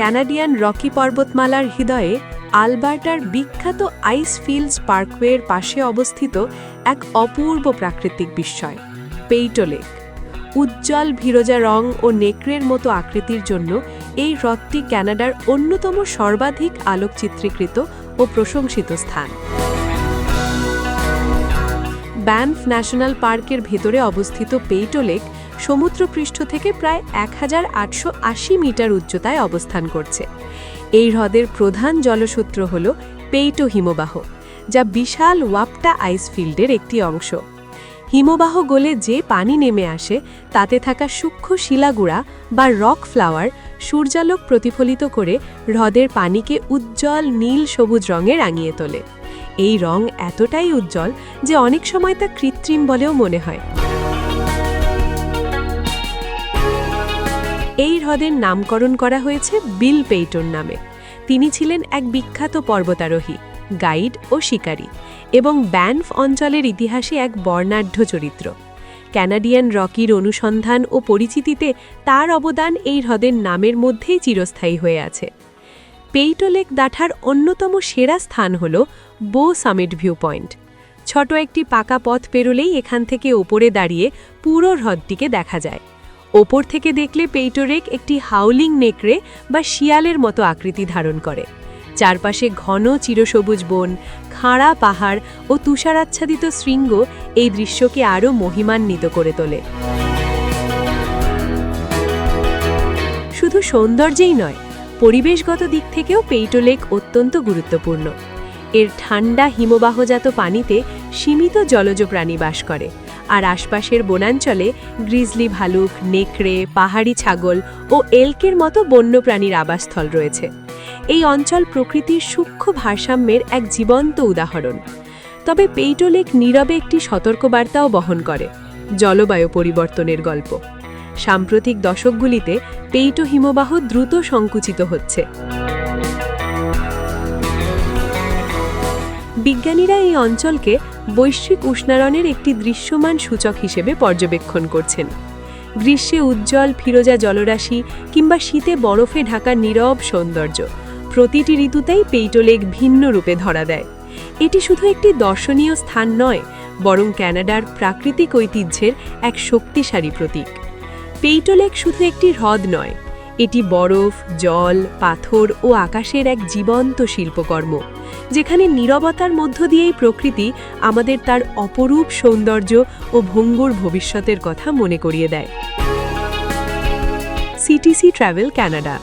Canadian Rocky পর্বতমালার হৃদয়ে আলবার্টার বিখ্যাত আইসফিল্ডস পার্কওয়ের পাশে অবস্থিত এক অপূর্ব প্রাকৃতিক বিস্ময় পেইটো লেক। উজ্জ্বল ফিরোজা রং ও নেকড়ের মতো আকৃতির জন্য এই হ্রদটি কানাডার অন্যতম সর্বাধিক আলোকচিত্রীকৃত ও প্রশংসিত স্থান। ব্যানফ ন্যাশনাল পার্কের ভেতরে অবস্থিত পেইটো লেক সমুদ্রপৃষ্ঠ থেকে প্রায় 1880 মিটার উচ্চতায় অবস্থান করছে। এই হ্রদের প্রধান জলসূত্র হল পেইটো হিমবাহ, যা বিশাল ওয়াপটা আইসফিল্ডের একটি অংশ। হিমবাহ গলে যে পানি নেমে আসে তাতে থাকা সূক্ষ্ম শিলাগুড়া বা রক ফ্লাওয়ার সূর্যালোক প্রতিফলিত করে হ্রদের পানিকে উজ্জ্বল নীল সবুজ রঙে রাঙিয়ে তোলে। এই রং এতটাই উজ্জ্বল যে অনেক সময় তা কৃত্রিম বলেও মনে হয়। এই হ্রদের নামকরণ করা হয়েছে বিল পেইটোর নামে। তিনি ছিলেন এক বিখ্যাত পর্বতারোহী, গাইড ও শিকারী এবং ব্যানফ অঞ্চলের ইতিহাসে এক বর্ণাঢ্য চরিত্র। ক্যানাডিয়ান রকির অনুসন্ধান ও পরিচিতিতে তার অবদান এই হ্রদের নামের মধ্যেই চিরস্থায়ী হয়ে আছে। পেইটো লেক দেখার অন্যতম সেরা স্থান হল বো সামিট ভিউ পয়েন্ট। ছোট একটি পাকা পথ পেরোলেই এখান থেকে ওপরে দাঁড়িয়ে পুরো হ্রদটিকে দেখা যায়। ওপর থেকে দেখলে পেইটো লেক একটি হাউলিং নেকড়ে বা শিয়ালের মতো আকৃতি ধারণ করে। চারপাশে ঘন চিরসবুজ বন, খাড়া পাহাড় ও তুষারাচ্ছাদিত শৃঙ্গ এই দৃশ্যকে আরও মহিমান্বিত করে তোলে। শুধু সৌন্দর্যেই নয়, পরিবেশগত দিক থেকেও পেইটো লেক অত্যন্ত গুরুত্বপূর্ণ। এর ঠান্ডা হিমবাহজাত পানিতে সীমিত জলজ প্রাণী বাস করে, আর আশপাশের বনাঞ্চলে গ্রিজলি ভালুক, নেকড়ে, পাহাড়ি ছাগল ও এল্কের মতো বন্যপ্রাণীর আবাসস্থল রয়েছে। এই অঞ্চল প্রকৃতির সূক্ষ্ম ভারসাম্যের এক জীবন্ত উদাহরণ। তবে পেইটো লেক নীরবে একটি সতর্কবার্তাও বহন করে, জলবায়ু পরিবর্তনের গল্প। সাম্প্রতিক দশকগুলিতে পেইটো হিমবাহ দ্রুত সংকুচিত হচ্ছে। বিজ্ঞানীরা এই অঞ্চলকে বৈশ্বিক উষ্ণায়নের একটি দৃশ্যমান সূচক হিসেবে পর্যবেক্ষণ করছেন। গ্রীষ্মে উজ্জ্বল ফিরোজা জলরাশি কিংবা শীতে বরফে ঢাকা নীরব সৌন্দর্য, প্রতিটি ঋতুতেই পেইটো লেক ভিন্ন রূপে ধরা দেয়। এটি শুধু একটি দর্শনীয় স্থান নয়, বরং কানাডার প্রাকৃতিক ঐতিহ্যের এক শক্তিশালী প্রতীক। পেইটো লেক শুধু একটি হ্রদ নয়, এটি বরফ, জল, পাথর ও আকাশের এক জীবন্ত শিল্পকর্ম, যেখানে নীরবতার মধ্য দিয়েই প্রকৃতি আমাদের তার অপরূপ সৌন্দর্য ও ভঙ্গুর ভবিষ্যতের কথা মনে করিয়ে দেয়। CTC travel Canada.